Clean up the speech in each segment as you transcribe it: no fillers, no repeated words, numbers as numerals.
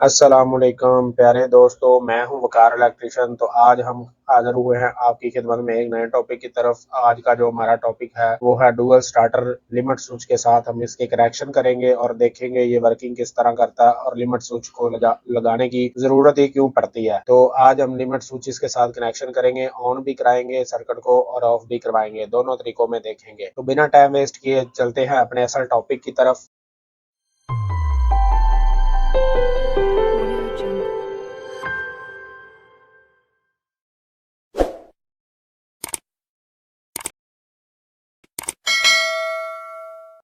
अस्सलामुअलैकुम प्यारे दोस्तों, मैं हूं वकार इलेक्ट्रिशियन। तो आज हम हाजिर हुए हैं आपकी खिदमत में एक नए टॉपिक की तरफ। आज का जो हमारा टॉपिक है वो है डुअल स्टार्टर लिमिट स्विच के साथ हम इसके कनेक्शन करेंगे और देखेंगे ये वर्किंग किस तरह करता है और लिमिट स्विच को लगाने की जरूरत ही क्यों पड़ती है। तो आज हम लिमिट स्विच के साथ कनेक्शन करेंगे, ऑन भी कराएंगे सर्किट को और ऑफ भी करवाएंगे, दोनों तरीकों में देखेंगे। तो बिना टाइम वेस्ट किए चलते हैं अपने असल टॉपिक की तरफ। Audio Jungle.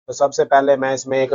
तो सबसे पहले मैं इसमें एक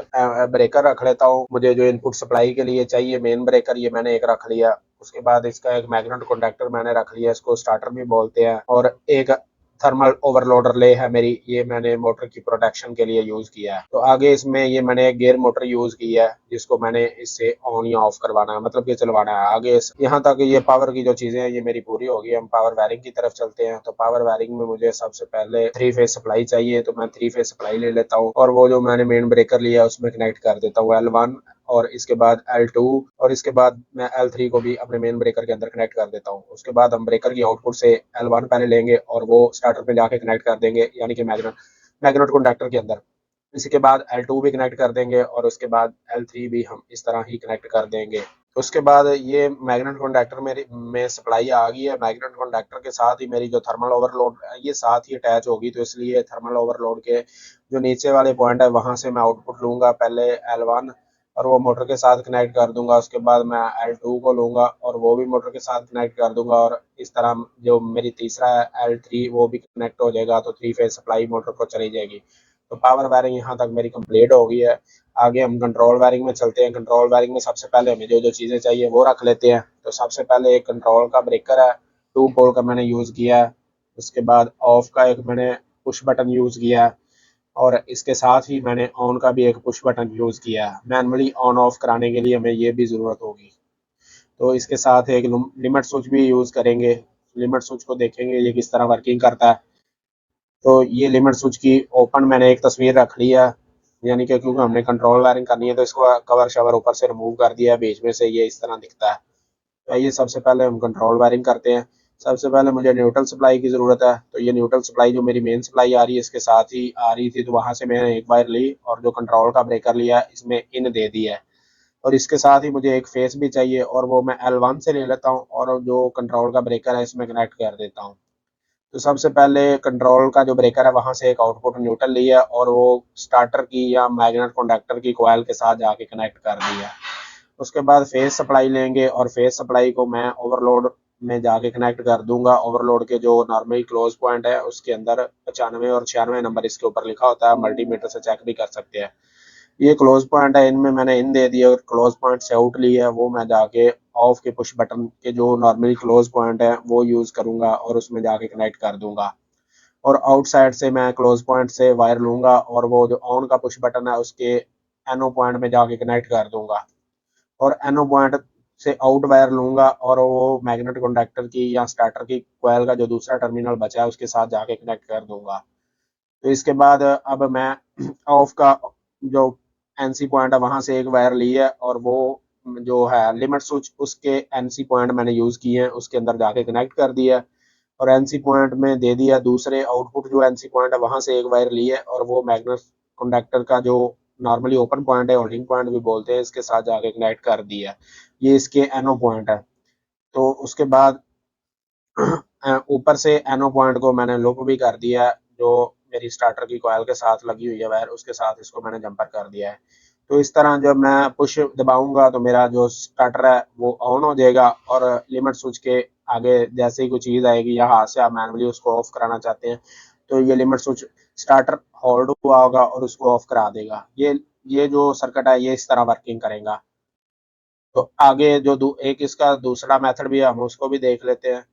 ब्रेकर रख लेता हूँ। मुझे जो इनपुट सप्लाई के लिए चाहिए मेन ब्रेकर, ये मैंने एक रख लिया। उसके बाद इसका एक मैग्नेट कंडक्टर मैंने रख लिया, इसको स्टार्टर भी बोलते हैं। और एक थर्मल ओवरलोड रिले है मेरी, ये मैंने मोटर की प्रोटेक्शन के लिए यूज किया है। तो आगे इसमें ये मैंने एक गियर मोटर यूज की है, जिसको मैंने इससे ऑन या ऑफ करवाना है, मतलब कि चलवाना है। आगे यहाँ तक ये पावर की जो चीजें हैं ये मेरी पूरी होगी। हम पावर वायरिंग की तरफ चलते हैं। तो पावर वायरिंग में मुझे सबसे पहले 3 फेज सप्लाई चाहिए, तो मैं 3 फेज सप्लाई ले लेता हूँ और वो जो मैंने मेन ब्रेकर लिया उसमें कनेक्ट कर देता हूँ L1, और इसके बाद L2, और इसके बाद मैं L3 को भी अपने मेन ब्रेकर के अंदर कनेक्ट कर देता हूँ। उसके बाद हम ब्रेकर की आउटपुट से L1 पहले लेंगे और वो स्टार्टर पे जाके कनेक्ट कर देंगे, यानी कि मैग्नेट मैग्नेट कंडक्टर के अंदर। इसके बाद L2 भी कनेक्ट कर देंगे और उसके बाद L3 भी हम इस तरह ही कनेक्ट कर देंगे। उसके बाद ये मैग्नेट कंडक्टर मेरी में सप्लाई आ गई है। मैग्नेट कंडक्टर के साथ ही मेरी जो थर्मल ओवरलोड है ये साथ ही अटैच होगी, तो इसलिए थर्मल ओवरलोड के जो नीचे वाले पॉइंट है वहां से मैं आउटपुट लूंगा, पहले L1, और वो मोटर के साथ कनेक्ट कर दूंगा। उसके बाद मैं L2 को लूंगा और वो भी मोटर के साथ कनेक्ट कर दूंगा, और इस तरह जो मेरी तीसरा है L3 वो भी कनेक्ट हो जाएगा, तो 3 फेज सप्लाई मोटर को चली जाएगी। तो पावर वायरिंग यहाँ तक मेरी कंप्लीट हो गई है। आगे हम कंट्रोल वायरिंग में चलते हैं। कंट्रोल वायरिंग में सबसे पहले हमें जो जो चीज़ें चाहिए वो रख लेते हैं। तो सबसे पहले एक कंट्रोल का ब्रेकर है, 2 पोल का मैंने यूज़ किया है। उसके बाद ऑफ का एक मैंने पुश बटन यूज़ किया है, और इसके साथ ही मैंने ऑन का भी एक पुश बटन यूज़ किया है। मैनुअली ऑन ऑफ कराने के लिए हमें ये भी ज़रूरत होगी। तो इसके साथ एक लिमिट स्विच भी यूज़ करेंगे। लिमिट स्विच को देखेंगे ये किस तरह वर्किंग करता है। तो ये लिमिट स्विच की ओपन मैंने एक तस्वीर रख लिया, यानी कि क्योंकि हमने कंट्रोल वायरिंग करनी है तो इसको कवर शवर ऊपर से रिमूव कर दिया है, बीच में से ये इस तरह दिखता है। तो ये सबसे पहले हम कंट्रोल वायरिंग करते हैं। सबसे पहले मुझे न्यूट्रल सप्लाई की ज़रूरत है। तो ये न्यूट्रल सप्लाई जो मेरी मेन सप्लाई आ रही है इसके साथ ही आ रही थी, तो वहाँ से मैंने एक वायर ली और जो कंट्रोल का ब्रेकर लिया इसमें इन दे दिया है। और इसके साथ ही मुझे एक फेस भी चाहिए, और वो मैं L1 से ले लेता हूँ और जो कंट्रोल का ब्रेकर है इसमें कनेक्ट कर देता हूँ। तो सबसे पहले कंट्रोल का जो ब्रेकर है वहां से एक आउटपुट न्यूट्रल लिया और वो स्टार्टर की या मैग्नेट कंडक्टर की कॉइल के साथ जाके कनेक्ट कर दिया। उसके बाद फेज सप्लाई लेंगे और फेज सप्लाई को मैं ओवरलोड में जाके कनेक्ट कर दूंगा। ओवरलोड के जो नॉर्मल क्लोज पॉइंट है उसके अंदर 95 और 96 नंबर इसके ऊपर लिखा होता है, मल्टीमीटर से चेक भी कर सकते हैं। ये क्लोज पॉइंट है, इनमें मैंने इन दे दिया और क्लोज पॉइंट से आउट ली है, वो मैं जाके ऑफ के पुश बटन के जो नॉर्मली क्लोज पॉइंट है वो यूज करूंगा और उसमें जाके कनेक्ट कर दूंगा। और आउटसाइड से मैं क्लोज पॉइंट से वायर लूंगा और वो जो ऑन का पुश बटन है उसके एनो पॉइंट में जाके कनेक्ट कर दूंगा। और एनो पॉइंट से आउट वायर लूंगा और वो मैग्नेट कंडक्टर की या स्टार्टर की कॉइल का जो दूसरा टर्मिनल बचा है उसके साथ जाके कनेक्ट कर दूंगा। तो इसके बाद अब मैं ऑफ का जो एनसी पॉइंट है वहां से एक वायर ली है और वो जो है लिमिट स्विच उसके एनसी पॉइंट मैंने यूज किए हैं उसके अंदर जाके कनेक्ट कर दिया। और एनसी पॉइंट में दे दिया दूसरे आउटपुट जो एनसी पॉइंट है वहां से एक वायर ली है और वो मैग्नेट कंडक्टर का जो नॉर्मली ओपन पॉइंट है, होल्डिंग पॉइंट भी बोलते हैं, इसके साथ जाके कनेक्ट कर दिया। ये इसके एनो पॉइंट है। तो उसके बाद ऊपर से एनो पॉइंट को मैंने लूप भी कर दिया है, जो मेरी स्टार्टर की कॉइल के साथ लगी हुई है वायर उसके साथ इसको मैंने जंपर कर दिया है। तो इस तरह जब मैं पुश दबाऊंगा तो मेरा जो स्टार्टर है वो ऑन हो जाएगा, और लिमिट स्विच के आगे जैसे ही कोई चीज़ आएगी या हाथ से आप मैनुअली उसको ऑफ कराना चाहते हैं तो ये लिमिट स्विच स्टार्टर होल्ड हुआ होगा और उसको ऑफ करा देगा। ये जो सर्किट है ये इस तरह वर्किंग करेगा। तो आगे जो एक इसका दूसरा मेथड भी है हम उसको भी देख लेते हैं।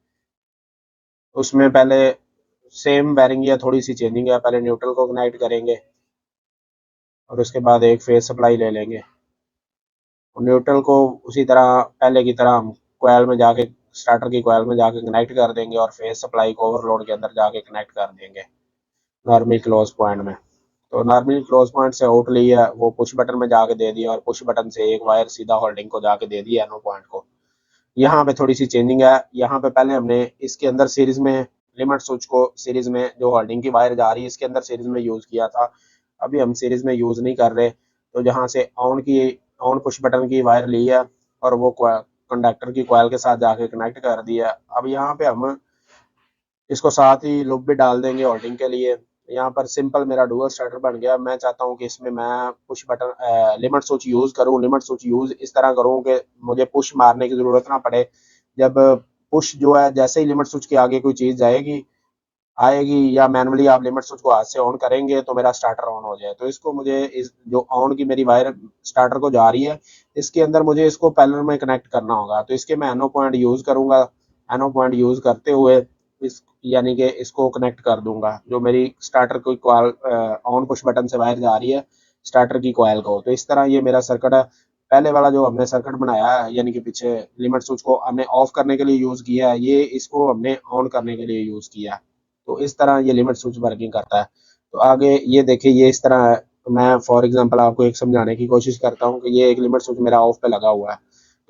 उसमें पहले सेम वायरिंग या थोड़ी सी चेंजिंग है, पहले न्यूट्रल को कनेक्ट करेंगे और उसके बाद एक फेज सप्लाई ले लेंगे। और न्यूट्रल को उसी तरह पहले की तरह हम कोयल में जाके स्टार्टर की कोयल में जाके कनेक्ट कर देंगे और फेज सप्लाई को ओवरलोड के अंदर जाके कनेक्ट कर देंगे नॉर्मल क्लोज पॉइंट में। तो नॉर्मली क्लोज पॉइंट से आउट लिया, वो पुश बटन में जाके दे दिया और पुश बटन से एक वायर सीधा होल्डिंग को जाके दे दिया एनो पॉइंट को। यहाँ पे थोड़ी सी चेंजिंग है। यहाँ पे पहले हमने इसके अंदर सीरीज में लिमिट स्विच को सीरीज में जो होल्डिंग की वायर जा रही है इसके अंदर सीरीज में यूज किया था। अभी हम सीरीज में यूज नहीं कर रहे। तो जहाँ से ऑन पुश बटन की वायर ली है और वो कंडक्टर की कॉइल के साथ जाके कनेक्ट कर दिया। अब यहाँ पे हम इसको साथ ही लूप भी डाल देंगे होल्डिंग के लिए। यहाँ पर सिंपल मेरा डुअल स्टार्टर बन गया। मैं चाहता हूँ कि इसमें मैं push button limit switch use करूँ। लिमिट स्विच यूज इस तरह करूँ कि मुझे पुश मारने की जरूरत ना पड़े। जब पुश जो है जैसे ही लिमिट स्विच के आगे कोई चीज जाएगी आएगी या मैनुअली आप लिमिट स्विच को हाथ से ऑन करेंगे तो मेरा स्टार्टर ऑन हो जाए। तो इसको मुझे इस जो ऑन की मेरी वायर स्टार्टर को जा रही है इसके अंदर मुझे इसको पैरेलल में कनेक्ट करना होगा। तो इसके मैं एनो पॉइंट यूज करूंगा। एनो पॉइंट यूज करते हुए इस यानी कि इसको कनेक्ट कर दूंगा जो मेरी स्टार्टर की कॉइल ऑन पुश बटन से वायर जा रही है स्टार्टर की कॉइल को। तो इस तरह ये मेरा सर्किट है। पहले वाला जो हमने सर्किट बनाया है यानी कि पीछे लिमिट स्विच को हमने ऑफ करने के लिए यूज किया है, ये इसको हमने ऑन करने के लिए यूज किया है। तो इस तरह ये लिमिट स्विच वर्किंग करता है। तो आगे ये देखिए ये इस तरह है। मैं फॉर एग्जांपल आपको एक समझाने की कोशिश करता हूँ कि ये एक लिमिट स्विच मेरा ऑफ पे लगा हुआ है।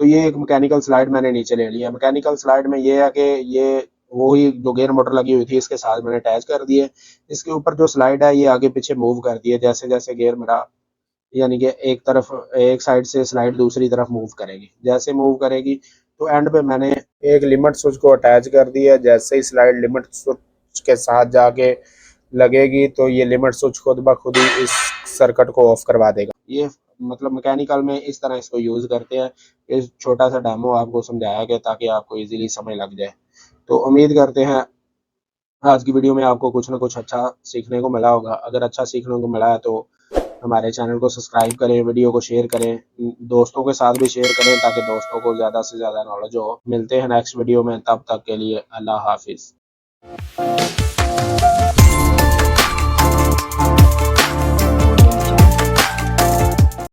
तो ये एक मैकेनिकल स्लाइड मैंने नीचे ले लिया। मैकेनिकल स्लाइड में ये है कि ये वही जो गेयर मोटर लगी हुई थी इसके साथ मैंने अटैच कर दिए। इसके ऊपर जो स्लाइड है ये आगे पीछे मूव कर दिए जैसे जैसे गेयर मेरा यानी कि एक साइड से स्लाइड दूसरी तरफ मूव करेगी। जैसे मूव करेगी तो एंड पे मैंने एक लिमिट स्विच को अटैच कर दिया। जैसे ही स्लाइड लिमिट स्विच के साथ जाके लगेगी तो ये लिमिट स्विच खुद ब खुद ही इस सर्किट को ऑफ करवा देगा। ये मतलब मैकेनिकल में इस तरह इसको यूज करते हैं। इस छोटा सा डेमो आपको समझाया गया ताकि आपको इजीली समझ लग जाए। तो उम्मीद करते हैं आज की वीडियो में आपको कुछ ना कुछ अच्छा सीखने को मिला होगा। अगर अच्छा सीखने को मिला है तो हमारे चैनल को सब्सक्राइब करें, वीडियो को शेयर करें, दोस्तों के साथ भी शेयर करें ताकि दोस्तों को ज़्यादा से ज़्यादा नॉलेज हो। मिलते हैं नेक्स्ट वीडियो में, तब तक के लिए अल्लाह हाफिज़।